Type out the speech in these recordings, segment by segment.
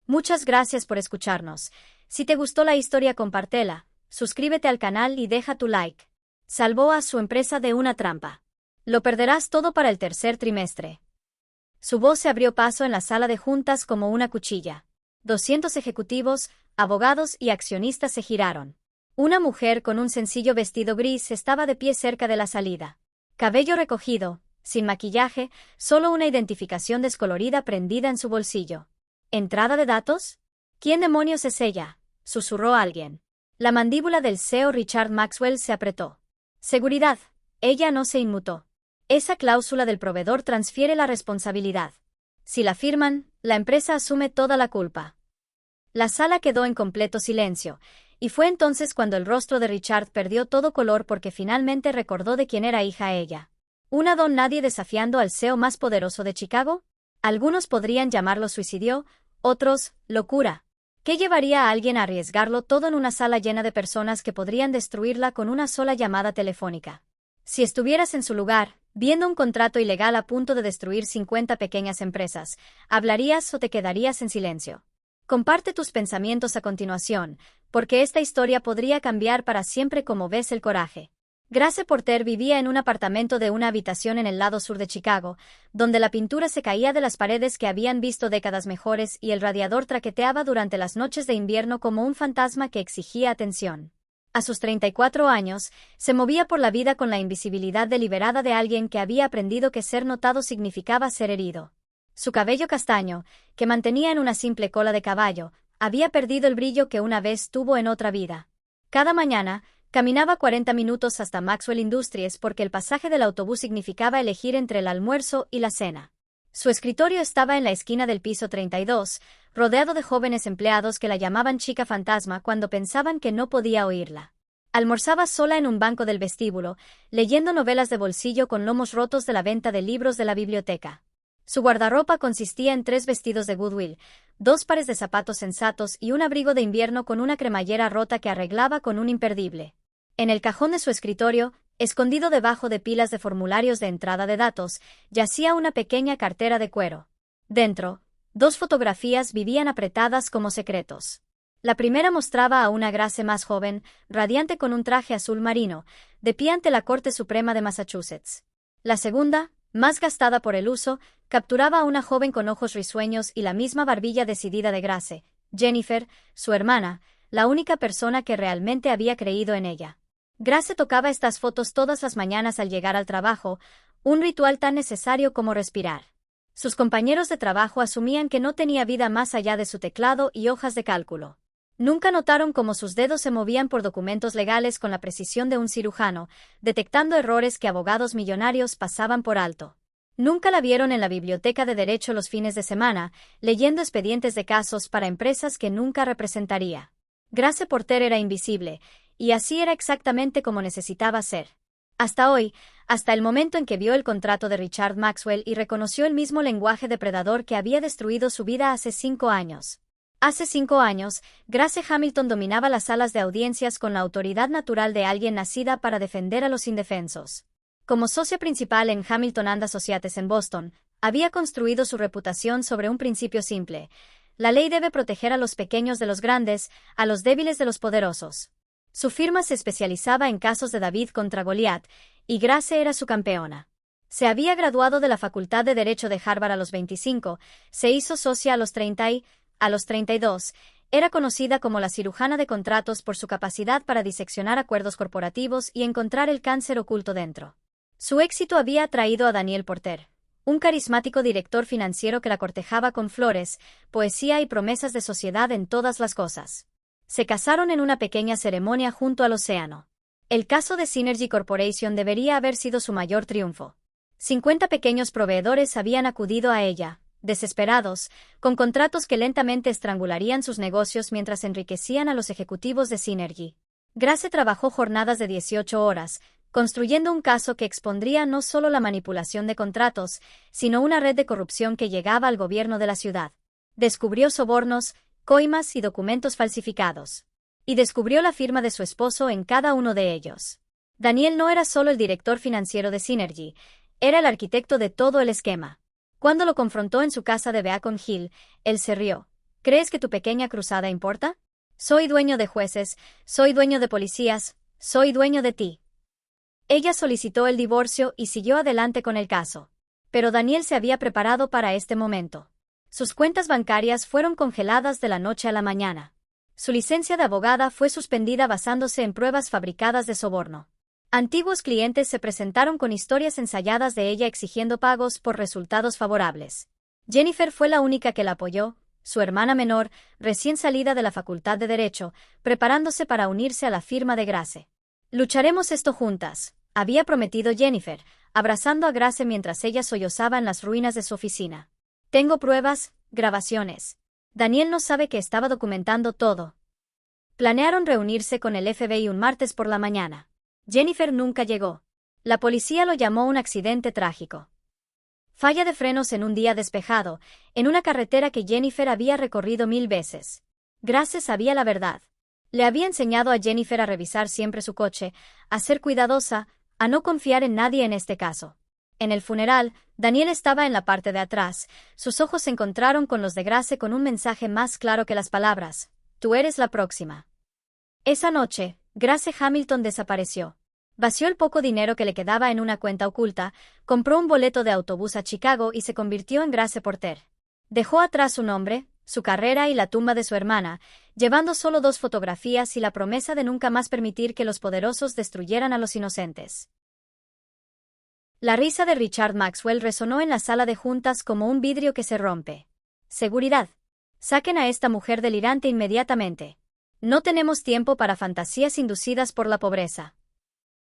Muchas gracias por escucharnos. Si te gustó la historia, compártela, suscríbete al canal y deja tu like. Salvó a su empresa de una trampa. Lo perderás todo para el tercer trimestre. Su voz se abrió paso en la sala de juntas como una cuchilla. 200 ejecutivos, abogados y accionistas se giraron. Una mujer con un sencillo vestido gris estaba de pie cerca de la salida. Cabello recogido, sin maquillaje, solo una identificación descolorida prendida en su bolsillo. ¿Entrada de datos? ¿Quién demonios es ella?, susurró alguien. La mandíbula del CEO Richard Maxwell se apretó. Seguridad. Ella no se inmutó. Esa cláusula del proveedor transfiere la responsabilidad. Si la firman, la empresa asume toda la culpa. La sala quedó en completo silencio, y fue entonces cuando el rostro de Richard perdió todo color porque finalmente recordó de quién era hija ella. ¿Una don nadie desafiando al CEO más poderoso de Chicago? Algunos podrían llamarlo suicidio, otros, locura. ¿Qué llevaría a alguien a arriesgarlo todo en una sala llena de personas que podrían destruirla con una sola llamada telefónica? Si estuvieras en su lugar, viendo un contrato ilegal a punto de destruir 50 pequeñas empresas, ¿hablarías o te quedarías en silencio? Comparte tus pensamientos a continuación, porque esta historia podría cambiar para siempre cómo ves el coraje. Grace Porter vivía en un apartamento de una habitación en el lado sur de Chicago, donde la pintura se caía de las paredes que habían visto décadas mejores y el radiador traqueteaba durante las noches de invierno como un fantasma que exigía atención. A sus 34 años, se movía por la vida con la invisibilidad deliberada de alguien que había aprendido que ser notado significaba ser herido. Su cabello castaño, que mantenía en una simple cola de caballo, había perdido el brillo que una vez tuvo en otra vida. Cada mañana, caminaba 40 minutos hasta Maxwell Industries porque el pasaje del autobús significaba elegir entre el almuerzo y la cena. Su escritorio estaba en la esquina del piso 32, rodeado de jóvenes empleados que la llamaban chica fantasma cuando pensaban que no podía oírla. Almorzaba sola en un banco del vestíbulo, leyendo novelas de bolsillo con lomos rotos de la venta de libros de la biblioteca. Su guardarropa consistía en 3 vestidos de Goodwill, 2 pares de zapatos sensatos y un abrigo de invierno con una cremallera rota que arreglaba con un imperdible. En el cajón de su escritorio, escondido debajo de pilas de formularios de entrada de datos, yacía una pequeña cartera de cuero. Dentro, 2 fotografías vivían apretadas como secretos. La primera mostraba a una Grace más joven, radiante con un traje azul marino, de pie ante la Corte Suprema de Massachusetts. La segunda, más gastada por el uso, capturaba a una joven con ojos risueños y la misma barbilla decidida de Grace, Jennifer, su hermana, la única persona que realmente había creído en ella. Grace tocaba estas fotos todas las mañanas al llegar al trabajo, un ritual tan necesario como respirar. Sus compañeros de trabajo asumían que no tenía vida más allá de su teclado y hojas de cálculo. Nunca notaron cómo sus dedos se movían por documentos legales con la precisión de un cirujano, detectando errores que abogados millonarios pasaban por alto. Nunca la vieron en la biblioteca de derecho los fines de semana, leyendo expedientes de casos para empresas que nunca representaría. Grace Porter era invisible, y así era exactamente como necesitaba ser. Hasta hoy, hasta el momento en que vio el contrato de Richard Maxwell y reconoció el mismo lenguaje depredador que había destruido su vida hace 5 años. Hace 5 años, Grace Hamilton dominaba las salas de audiencias con la autoridad natural de alguien nacida para defender a los indefensos. Como socia principal en Hamilton and Associates en Boston, había construido su reputación sobre un principio simple: la ley debe proteger a los pequeños de los grandes, a los débiles de los poderosos. Su firma se especializaba en casos de David contra Goliat, y Grace era su campeona. Se había graduado de la Facultad de Derecho de Harvard a los 25, se hizo socia a los 30 y, a los 32, era conocida como la cirujana de contratos por su capacidad para diseccionar acuerdos corporativos y encontrar el cáncer oculto dentro. Su éxito había atraído a Daniel Porter, un carismático director financiero que la cortejaba con flores, poesía y promesas de sociedad en todas las cosas. Se casaron en una pequeña ceremonia junto al océano. El caso de Synergy Corporation debería haber sido su mayor triunfo. 50 pequeños proveedores habían acudido a ella, desesperados, con contratos que lentamente estrangularían sus negocios mientras enriquecían a los ejecutivos de Synergy. Grace trabajó jornadas de 18 horas, construyendo un caso que expondría no solo la manipulación de contratos, sino una red de corrupción que llegaba al gobierno de la ciudad. Descubrió sobornos, coimas y documentos falsificados. Y descubrió la firma de su esposo en cada uno de ellos. Daniel no era solo el director financiero de Synergy, era el arquitecto de todo el esquema. Cuando lo confrontó en su casa de Beacon Hill, él se rió. ¿Crees que tu pequeña cruzada importa? Soy dueño de jueces, soy dueño de policías, soy dueño de ti. Ella solicitó el divorcio y siguió adelante con el caso. Pero Daniel se había preparado para este momento. Sus cuentas bancarias fueron congeladas de la noche a la mañana. Su licencia de abogada fue suspendida basándose en pruebas fabricadas de soborno. Antiguos clientes se presentaron con historias ensayadas de ella exigiendo pagos por resultados favorables. Jennifer fue la única que la apoyó, su hermana menor, recién salida de la Facultad de Derecho, preparándose para unirse a la firma de Grace. Lucharemos esto juntas, había prometido Jennifer, abrazando a Grace mientras ella sollozaba en las ruinas de su oficina. Tengo pruebas, grabaciones. Daniel no sabe que estaba documentando todo. Planearon reunirse con el FBI un martes por la mañana. Jennifer nunca llegó. La policía lo llamó un accidente trágico. Falla de frenos en un día despejado, en una carretera que Jennifer había recorrido 1000 veces. Grace sabía la verdad. Le había enseñado a Jennifer a revisar siempre su coche, a ser cuidadosa, a no confiar en nadie en este caso. En el funeral, Daniel estaba en la parte de atrás. Sus ojos se encontraron con los de Grace con un mensaje más claro que las palabras. Tú eres la próxima. Esa noche, Grace Hamilton desapareció. Vació el poco dinero que le quedaba en una cuenta oculta, compró un boleto de autobús a Chicago y se convirtió en Grace Porter. Dejó atrás su nombre, su carrera y la tumba de su hermana, llevando solo 2 fotografías y la promesa de nunca más permitir que los poderosos destruyeran a los inocentes. La risa de Richard Maxwell resonó en la sala de juntas como un vidrio que se rompe. Seguridad. Saquen a esta mujer delirante inmediatamente. No tenemos tiempo para fantasías inducidas por la pobreza.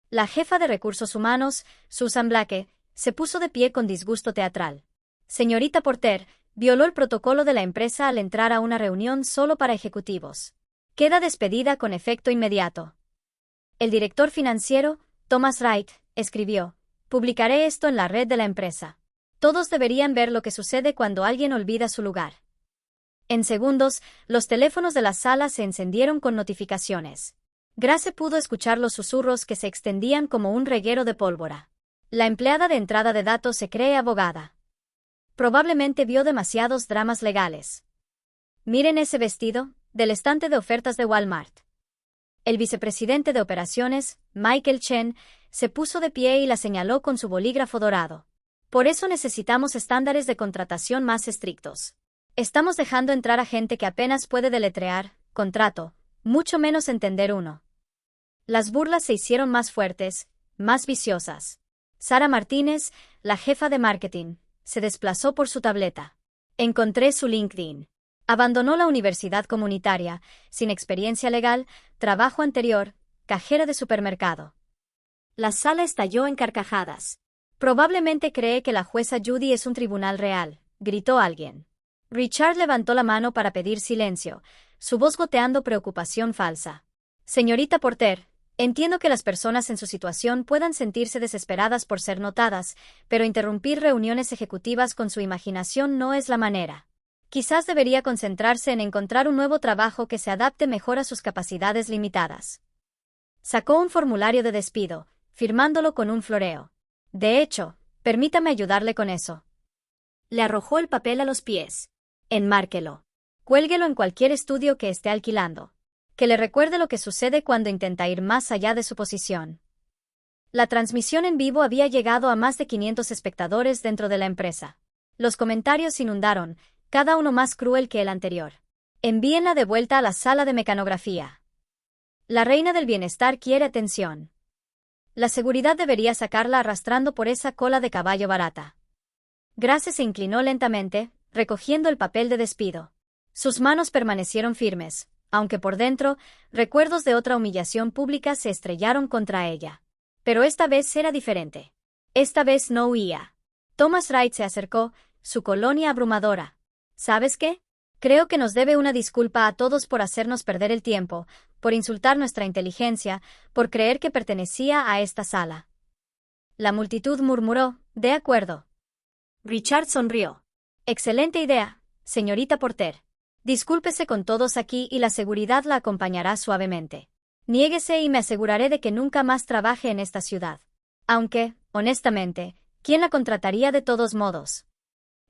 La jefa de recursos humanos, Susan Blake, se puso de pie con disgusto teatral. Señorita Porter, violó el protocolo de la empresa al entrar a una reunión solo para ejecutivos. Queda despedida con efecto inmediato. El director financiero, Thomas Wright, escribió: publicaré esto en la red de la empresa. Todos deberían ver lo que sucede cuando alguien olvida su lugar. En segundos, los teléfonos de la sala se encendieron con notificaciones. Grace pudo escuchar los susurros que se extendían como un reguero de pólvora. La empleada de entrada de datos se cree abogada. Probablemente vio demasiados dramas legales. Miren ese vestido, del estante de ofertas de Walmart. El vicepresidente de operaciones, Michael Chen, se puso de pie y la señaló con su bolígrafo dorado. Por eso necesitamos estándares de contratación más estrictos. Estamos dejando entrar a gente que apenas puede deletrear, contrato, mucho menos entender uno. Las burlas se hicieron más fuertes, más viciosas. Sara Martínez, la jefa de marketing, se desplazó por su tableta. Encontré su LinkedIn. Abandonó la universidad comunitaria, sin experiencia legal, trabajo anterior, cajera de supermercado. La sala estalló en carcajadas. Probablemente cree que la jueza Judy es un tribunal real, gritó alguien. Richard levantó la mano para pedir silencio, su voz goteando preocupación falsa. Señorita Porter, entiendo que las personas en su situación puedan sentirse desesperadas por ser notadas, pero interrumpir reuniones ejecutivas con su imaginación no es la manera. Quizás debería concentrarse en encontrar un nuevo trabajo que se adapte mejor a sus capacidades limitadas. Sacó un formulario de despido, firmándolo con un floreo. De hecho, permítame ayudarle con eso. Le arrojó el papel a los pies. Enmárquelo. Cuélguelo en cualquier estudio que esté alquilando. Que le recuerde lo que sucede cuando intenta ir más allá de su posición. La transmisión en vivo había llegado a más de 500 espectadores dentro de la empresa. Los comentarios inundaron, cada uno más cruel que el anterior. Envíenla de vuelta a la sala de mecanografía. La reina del bienestar quiere atención. La seguridad debería sacarla arrastrando por esa cola de caballo barata. Grace se inclinó lentamente, recogiendo el papel de despido. Sus manos permanecieron firmes, aunque por dentro, recuerdos de otra humillación pública se estrellaron contra ella. Pero esta vez era diferente. Esta vez no huía. Thomas Wright se acercó, su colonia abrumadora. ¿Sabes qué? Creo que nos debe una disculpa a todos por hacernos perder el tiempo, por insultar nuestra inteligencia, por creer que pertenecía a esta sala. La multitud murmuró, de acuerdo. Richard sonrió. Excelente idea, señorita Porter. Discúlpese con todos aquí y la seguridad la acompañará suavemente. Niéguese y me aseguraré de que nunca más trabaje en esta ciudad. Aunque, honestamente, ¿quién la contrataría de todos modos?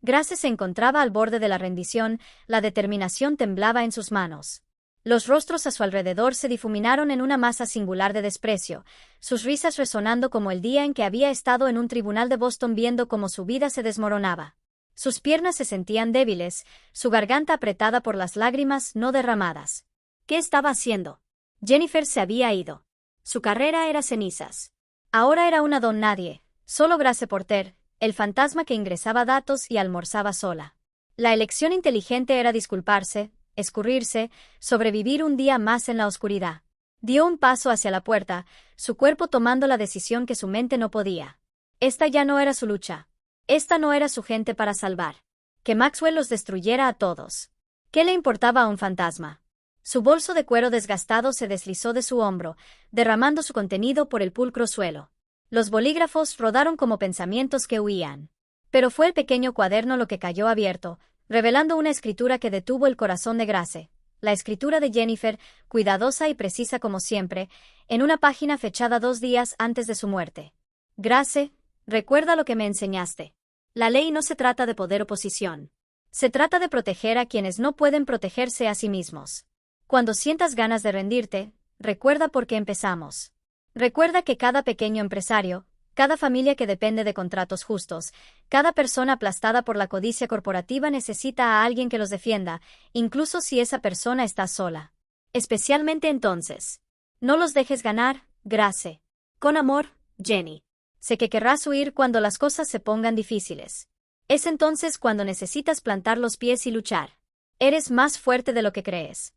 Grace se encontraba al borde de la rendición, la determinación temblaba en sus manos. Los rostros a su alrededor se difuminaron en una masa singular de desprecio, sus risas resonando como el día en que había estado en un tribunal de Boston viendo cómo su vida se desmoronaba. Sus piernas se sentían débiles, su garganta apretada por las lágrimas no derramadas. ¿Qué estaba haciendo? Jennifer se había ido. Su carrera era cenizas. Ahora era una don nadie, solo Grace Porter, el fantasma que ingresaba datos y almorzaba sola. La elección inteligente era disculparse, escurrirse, sobrevivir un día más en la oscuridad. Dio un paso hacia la puerta, su cuerpo tomando la decisión que su mente no podía. Esta ya no era su lucha. Esta no era su gente para salvar. Que Maxwell los destruyera a todos. ¿Qué le importaba a un fantasma? Su bolso de cuero desgastado se deslizó de su hombro, derramando su contenido por el pulcro suelo. Los bolígrafos rodaron como pensamientos que huían. Pero fue el pequeño cuaderno lo que cayó abierto, revelando una escritura que detuvo el corazón de Grace, la escritura de Jennifer, cuidadosa y precisa como siempre, en una página fechada 2 días antes de su muerte. Grace, recuerda lo que me enseñaste. La ley no se trata de poder o posición. Se trata de proteger a quienes no pueden protegerse a sí mismos. Cuando sientas ganas de rendirte, recuerda por qué empezamos. Recuerda que cada pequeño empresario, cada familia que depende de contratos justos, cada persona aplastada por la codicia corporativa necesita a alguien que los defienda, incluso si esa persona está sola. Especialmente entonces. No los dejes ganar, Grace. Con amor, Jenny. Sé que querrás huir cuando las cosas se pongan difíciles. Es entonces cuando necesitas plantar los pies y luchar. Eres más fuerte de lo que crees.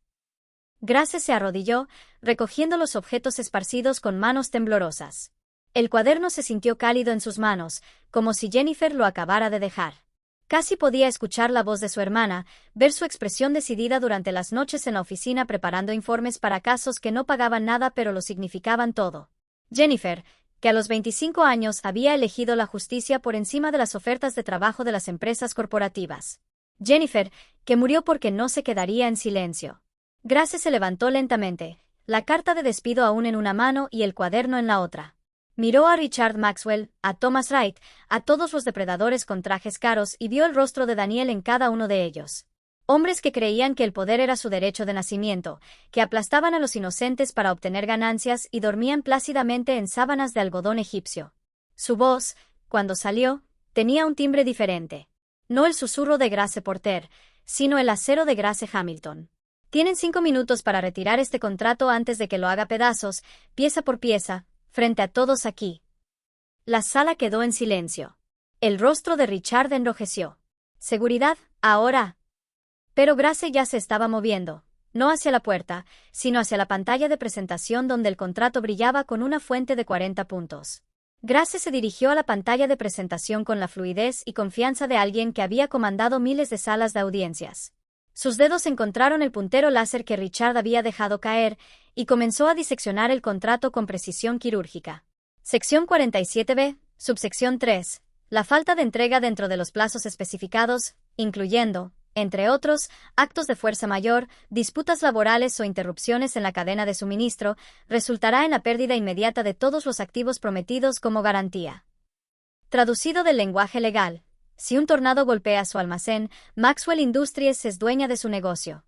Grace se arrodilló, recogiendo los objetos esparcidos con manos temblorosas. El cuaderno se sintió cálido en sus manos, como si Jennifer lo acabara de dejar. Casi podía escuchar la voz de su hermana, ver su expresión decidida durante las noches en la oficina preparando informes para casos que no pagaban nada pero lo significaban todo. Jennifer, que a los 25 años había elegido la justicia por encima de las ofertas de trabajo de las empresas corporativas. Jennifer, que murió porque no se quedaría en silencio. Grace se levantó lentamente, la carta de despido aún en una mano y el cuaderno en la otra. Miró a Richard Maxwell, a Thomas Wright, a todos los depredadores con trajes caros y vio el rostro de Daniel en cada uno de ellos. Hombres que creían que el poder era su derecho de nacimiento, que aplastaban a los inocentes para obtener ganancias y dormían plácidamente en sábanas de algodón egipcio. Su voz, cuando salió, tenía un timbre diferente. No el susurro de Grace Porter, sino el acero de Grace Hamilton. Tienen 5 minutos para retirar este contrato antes de que lo haga pedazos, pieza por pieza, frente a todos aquí. La sala quedó en silencio. El rostro de Richard enrojeció. ¿Seguridad, ahora? Pero Grace ya se estaba moviendo, no hacia la puerta, sino hacia la pantalla de presentación donde el contrato brillaba con una fuente de 40 puntos. Grace se dirigió a la pantalla de presentación con la fluidez y confianza de alguien que había comandado miles de salas de audiencias. Sus dedos encontraron el puntero láser que Richard había dejado caer, y comenzó a diseccionar el contrato con precisión quirúrgica. Sección 47b, subsección 3. La falta de entrega dentro de los plazos especificados, incluyendo, entre otros, actos de fuerza mayor, disputas laborales o interrupciones en la cadena de suministro, resultará en la pérdida inmediata de todos los activos prometidos como garantía. Traducido del lenguaje legal. Si un tornado golpea su almacén, Maxwell Industries es dueña de su negocio.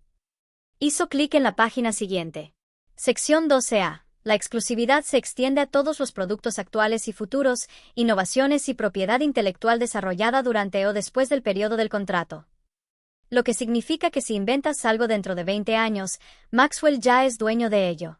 Hizo clic en la página siguiente. Sección 12a. La exclusividad se extiende a todos los productos actuales y futuros, innovaciones y propiedad intelectual desarrollada durante o después del periodo del contrato. Lo que significa que si inventas algo dentro de 20 años, Maxwell ya es dueño de ello.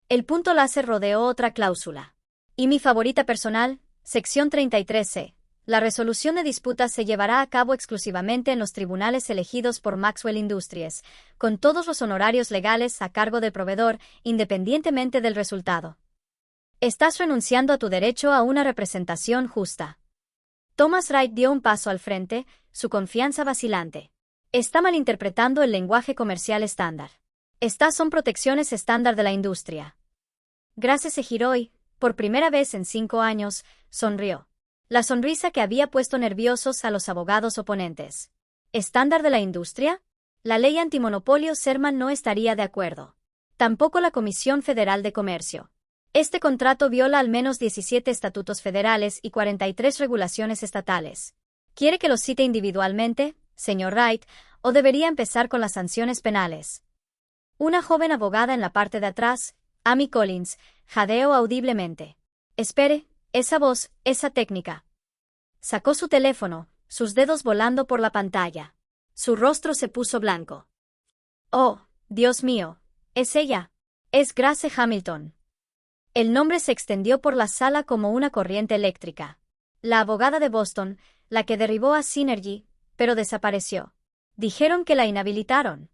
El punto láser rodeó otra cláusula. Y mi favorita personal, sección 33c. La resolución de disputas se llevará a cabo exclusivamente en los tribunales elegidos por Maxwell Industries, con todos los honorarios legales a cargo del proveedor, independientemente del resultado. Estás renunciando a tu derecho a una representación justa. Thomas Wright dio un paso al frente, su confianza vacilante. Está malinterpretando el lenguaje comercial estándar. Estas son protecciones estándar de la industria. Grace se giró y, por primera vez en 5 años, sonrió. La sonrisa que había puesto nerviosos a los abogados oponentes. ¿Estándar de la industria? La ley antimonopolio Sherman no estaría de acuerdo. Tampoco la Comisión Federal de Comercio. Este contrato viola al menos 17 estatutos federales y 43 regulaciones estatales. ¿Quiere que los cite individualmente, señor Wright, o debería empezar con las sanciones penales? Una joven abogada en la parte de atrás, Amy Collins, jadeó audiblemente. Espere, esa voz, esa técnica. Sacó su teléfono, sus dedos volando por la pantalla. Su rostro se puso blanco. Oh, Dios mío, es ella. Es Grace Hamilton. El nombre se extendió por la sala como una corriente eléctrica. La abogada de Boston, la que derribó a Synergy, pero desapareció. Dijeron que la inhabilitaron.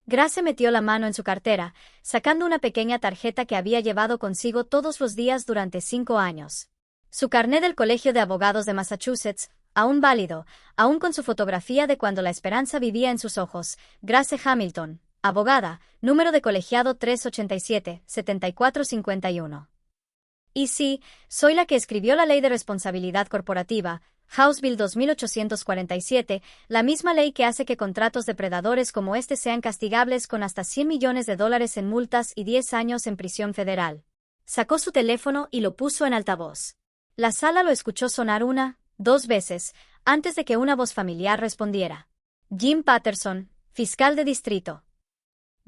Grace metió la mano en su cartera, sacando una pequeña tarjeta que había llevado consigo todos los días durante 5 años. Su carné del Colegio de Abogados de Massachusetts, aún válido, aún con su fotografía de cuando la esperanza vivía en sus ojos, Grace Hamilton, abogada, número de colegiado 387-7451. Y sí, soy la que escribió la Ley de Responsabilidad Corporativa, House Bill 2847, la misma ley que hace que contratos depredadores como este sean castigables con hasta $100 millones en multas y 10 años en prisión federal. Sacó su teléfono y lo puso en altavoz. La sala lo escuchó sonar 1, 2 veces, antes de que una voz familiar respondiera. Jim Patterson, fiscal de distrito.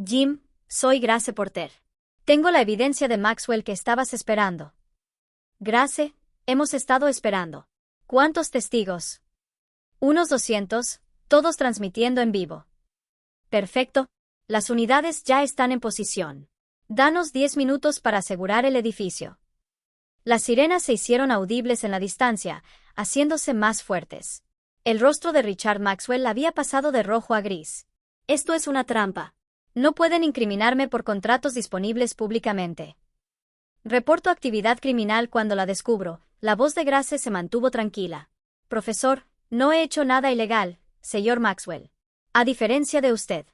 Jim, soy Grace Porter. Tengo la evidencia de Maxwell que estabas esperando. Grace, hemos estado esperando. ¿Cuántos testigos? Unos 200, todos transmitiendo en vivo. Perfecto. Las unidades ya están en posición. Danos 10 minutos para asegurar el edificio. Las sirenas se hicieron audibles en la distancia, haciéndose más fuertes. El rostro de Richard Maxwell había pasado de rojo a gris. Esto es una trampa. No pueden incriminarme por contratos disponibles públicamente. Reporto actividad criminal cuando la descubro. La voz de Grace se mantuvo tranquila. Profesor, no he hecho nada ilegal, señor Maxwell. A diferencia de usted.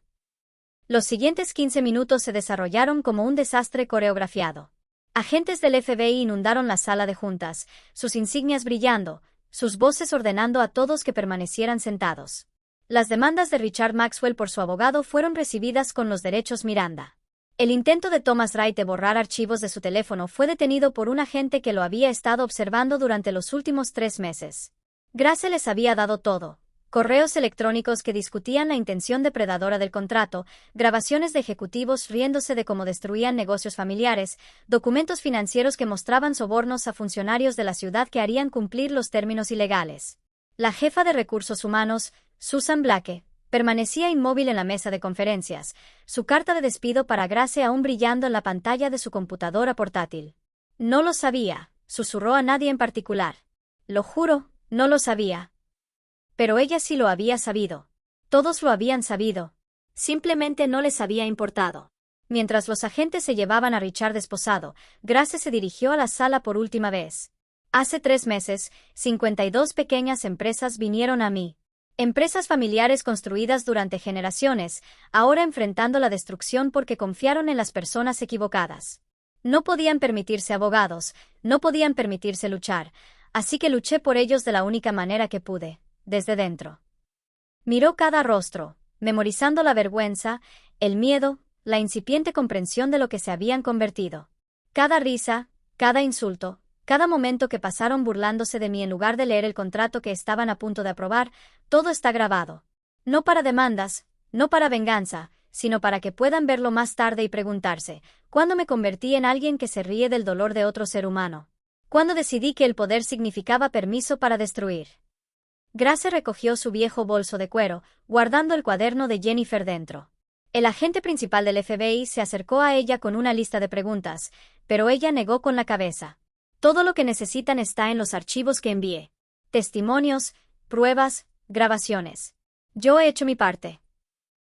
Los siguientes 15 minutos se desarrollaron como un desastre coreografiado. Agentes del FBI inundaron la sala de juntas, sus insignias brillando, sus voces ordenando a todos que permanecieran sentados. Las demandas de Richard Maxwell por su abogado fueron recibidas con los derechos Miranda. El intento de Thomas Wright de borrar archivos de su teléfono fue detenido por un agente que lo había estado observando durante los últimos 3 meses. Grace les había dado todo. Correos electrónicos que discutían la intención depredadora del contrato, grabaciones de ejecutivos riéndose de cómo destruían negocios familiares, documentos financieros que mostraban sobornos a funcionarios de la ciudad que harían cumplir los términos ilegales. La jefa de recursos humanos, Susan Blake, permanecía inmóvil en la mesa de conferencias, su carta de despido para Grace aún brillando en la pantalla de su computadora portátil. No lo sabía, susurró a nadie en particular. Lo juro, no lo sabía. Pero ella sí lo había sabido. Todos lo habían sabido. Simplemente no les había importado. Mientras los agentes se llevaban a Richard esposado, Grace se dirigió a la sala por última vez. Hace 3 meses, 52 pequeñas empresas vinieron a mí. Empresas familiares construidas durante generaciones, ahora enfrentando la destrucción porque confiaron en las personas equivocadas. No podían permitirse abogados, no podían permitirse luchar, así que luché por ellos de la única manera que pude, desde dentro. Miró cada rostro, memorizando la vergüenza, el miedo, la incipiente comprensión de lo que se habían convertido. Cada risa, cada insulto, cada momento que pasaron burlándose de mí en lugar de leer el contrato que estaban a punto de aprobar, todo está grabado. No para demandas, no para venganza, sino para que puedan verlo más tarde y preguntarse, ¿cuándo me convertí en alguien que se ríe del dolor de otro ser humano? ¿Cuándo decidí que el poder significaba permiso para destruir? Grace recogió su viejo bolso de cuero, guardando el cuaderno de Jennifer dentro. El agente principal del FBI se acercó a ella con una lista de preguntas, pero ella negó con la cabeza. Todo lo que necesitan está en los archivos que envié. Testimonios, pruebas, grabaciones. Yo he hecho mi parte.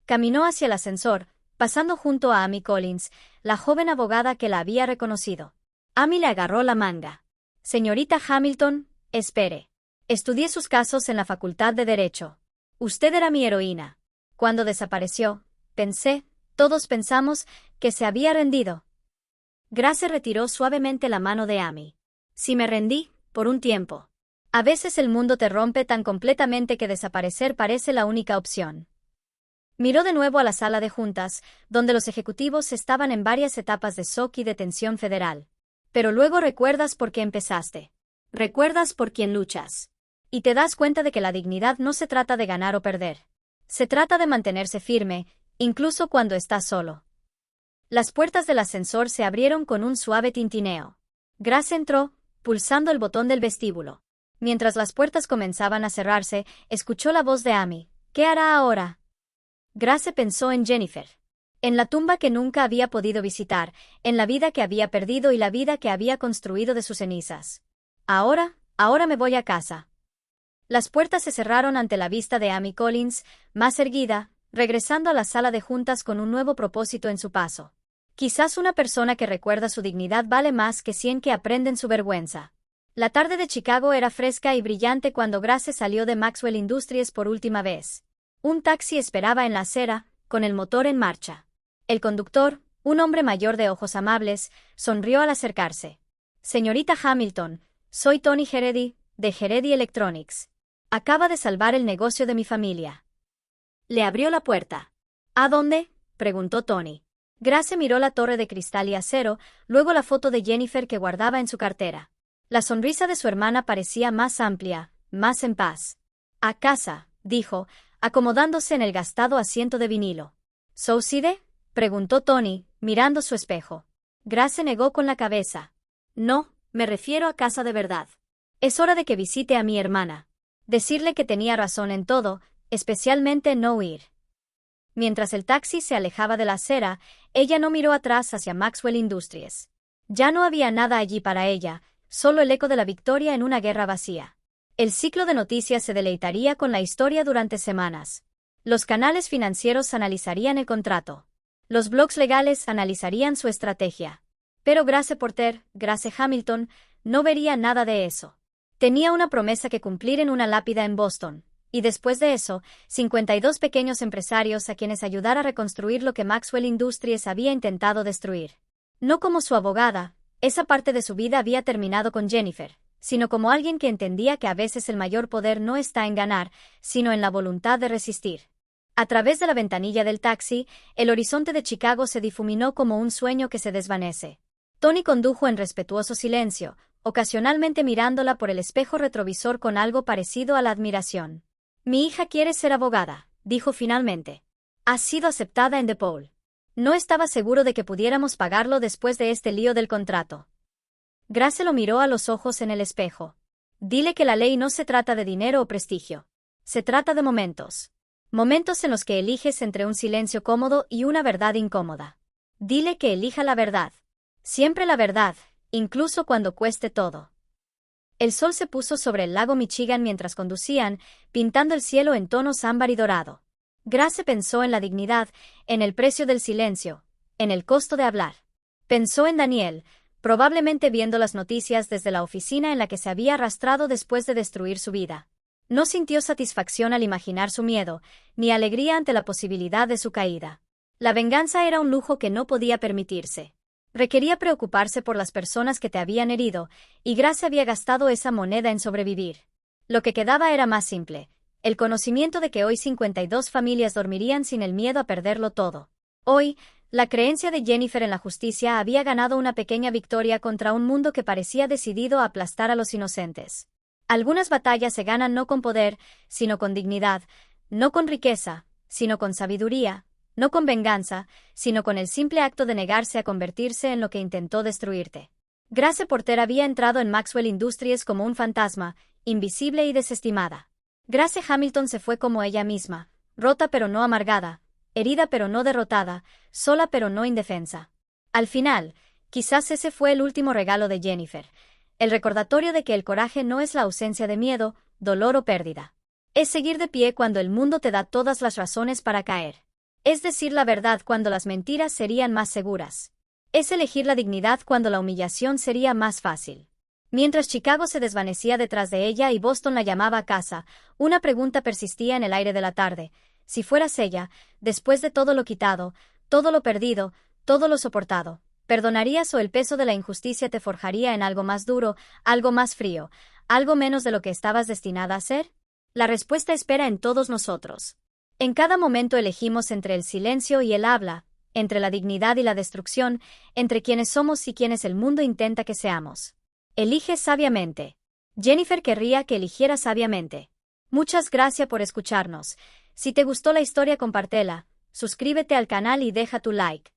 Caminó hacia el ascensor, pasando junto a Amy Collins, la joven abogada que la había reconocido. Amy le agarró la manga. Señorita Hamilton, espere. Estudié sus casos en la Facultad de Derecho. Usted era mi heroína. Cuando desapareció, pensé, todos pensamos, que se había rendido. Grace retiró suavemente la mano de Amy. Sí me rendí, por un tiempo. A veces el mundo te rompe tan completamente que desaparecer parece la única opción. Miró de nuevo a la sala de juntas, donde los ejecutivos estaban en varias etapas de shock y detención federal. Pero luego recuerdas por qué empezaste. Recuerdas por quién luchas. Y te das cuenta de que la dignidad no se trata de ganar o perder. Se trata de mantenerse firme, incluso cuando estás solo. Las puertas del ascensor se abrieron con un suave tintineo. Grace entró, pulsando el botón del vestíbulo. Mientras las puertas comenzaban a cerrarse, escuchó la voz de Amy. ¿Qué hará ahora? Grace pensó en Jennifer. En la tumba que nunca había podido visitar, en la vida que había perdido y la vida que había construido de sus cenizas. Ahora me voy a casa. Las puertas se cerraron ante la vista de Amy Collins, más erguida, regresando a la sala de juntas con un nuevo propósito en su paso. Quizás una persona que recuerda su dignidad vale más que 100 que aprenden su vergüenza. La tarde de Chicago era fresca y brillante cuando Grace salió de Maxwell Industries por última vez. Un taxi esperaba en la acera, con el motor en marcha. El conductor, un hombre mayor de ojos amables, sonrió al acercarse. Señorita Hamilton, soy Tony Heredy, de Heredy Electronics. Acaba de salvar el negocio de mi familia. Le abrió la puerta. ¿A dónde?, preguntó Tony. Grace miró la torre de cristal y acero, luego la foto de Jennifer que guardaba en su cartera. La sonrisa de su hermana parecía más amplia, más en paz. A casa, dijo, acomodándose en el gastado asiento de vinilo. ¿Suicide?, preguntó Tony, mirando su espejo. Grace negó con la cabeza. No, me refiero a casa de verdad. Es hora de que visite a mi hermana. Decirle que tenía razón en todo, especialmente no huir. Mientras el taxi se alejaba de la acera, ella no miró atrás hacia Maxwell Industries. Ya no había nada allí para ella, solo el eco de la victoria en una guerra vacía. El ciclo de noticias se deleitaría con la historia durante semanas. Los canales financieros analizarían el contrato. Los blogs legales analizarían su estrategia. Pero Grace Porter, Grace Hamilton, no vería nada de eso. Tenía una promesa que cumplir en una lápida en Boston. Y después de eso, 52 pequeños empresarios a quienes ayudar a reconstruir lo que Maxwell Industries había intentado destruir. No como su abogada, esa parte de su vida había terminado con Jennifer, sino como alguien que entendía que a veces el mayor poder no está en ganar, sino en la voluntad de resistir. A través de la ventanilla del taxi, el horizonte de Chicago se difuminó como un sueño que se desvanece. Tony condujo en respetuoso silencio, ocasionalmente mirándola por el espejo retrovisor con algo parecido a la admiración. Mi hija quiere ser abogada, dijo finalmente. Ha sido aceptada en DePaul. No estaba seguro de que pudiéramos pagarlo después de este lío del contrato. Grace lo miró a los ojos en el espejo. Dile que la ley no se trata de dinero o prestigio. Se trata de momentos. Momentos en los que eliges entre un silencio cómodo y una verdad incómoda. Dile que elija la verdad. Siempre la verdad, incluso cuando cueste todo. El sol se puso sobre el lago Michigan mientras conducían, pintando el cielo en tonos ámbar y dorado. Grace pensó en la dignidad, en el precio del silencio, en el costo de hablar. Pensó en Daniel, probablemente viendo las noticias desde la oficina en la que se había arrastrado después de destruir su vida. No sintió satisfacción al imaginar su miedo, ni alegría ante la posibilidad de su caída. La venganza era un lujo que no podía permitirse. Requería preocuparse por las personas que te habían herido, y Grace había gastado esa moneda en sobrevivir. Lo que quedaba era más simple, el conocimiento de que hoy 52 familias dormirían sin el miedo a perderlo todo. Hoy, la creencia de Jennifer en la justicia había ganado una pequeña victoria contra un mundo que parecía decidido a aplastar a los inocentes. Algunas batallas se ganan no con poder, sino con dignidad, no con riqueza, sino con sabiduría, no con venganza, sino con el simple acto de negarse a convertirse en lo que intentó destruirte. Grace Porter había entrado en Maxwell Industries como un fantasma, invisible y desestimada. Grace Hamilton se fue como ella misma, rota pero no amargada, herida pero no derrotada, sola pero no indefensa. Al final, quizás ese fue el último regalo de Jennifer, el recordatorio de que el coraje no es la ausencia de miedo, dolor o pérdida. Es seguir de pie cuando el mundo te da todas las razones para caer. Es decir la verdad cuando las mentiras serían más seguras. Es elegir la dignidad cuando la humillación sería más fácil. Mientras Chicago se desvanecía detrás de ella y Boston la llamaba a casa, una pregunta persistía en el aire de la tarde. Si fueras ella, después de todo lo quitado, todo lo perdido, todo lo soportado, ¿perdonarías o el peso de la injusticia te forjaría en algo más duro, algo más frío, algo menos de lo que estabas destinada a ser? La respuesta espera en todos nosotros. En cada momento elegimos entre el silencio y el habla, entre la dignidad y la destrucción, entre quienes somos y quienes el mundo intenta que seamos. Elige sabiamente. Jennifer querría que eligiera sabiamente. Muchas gracias por escucharnos. Si te gustó la historia, compártela, suscríbete al canal y deja tu like.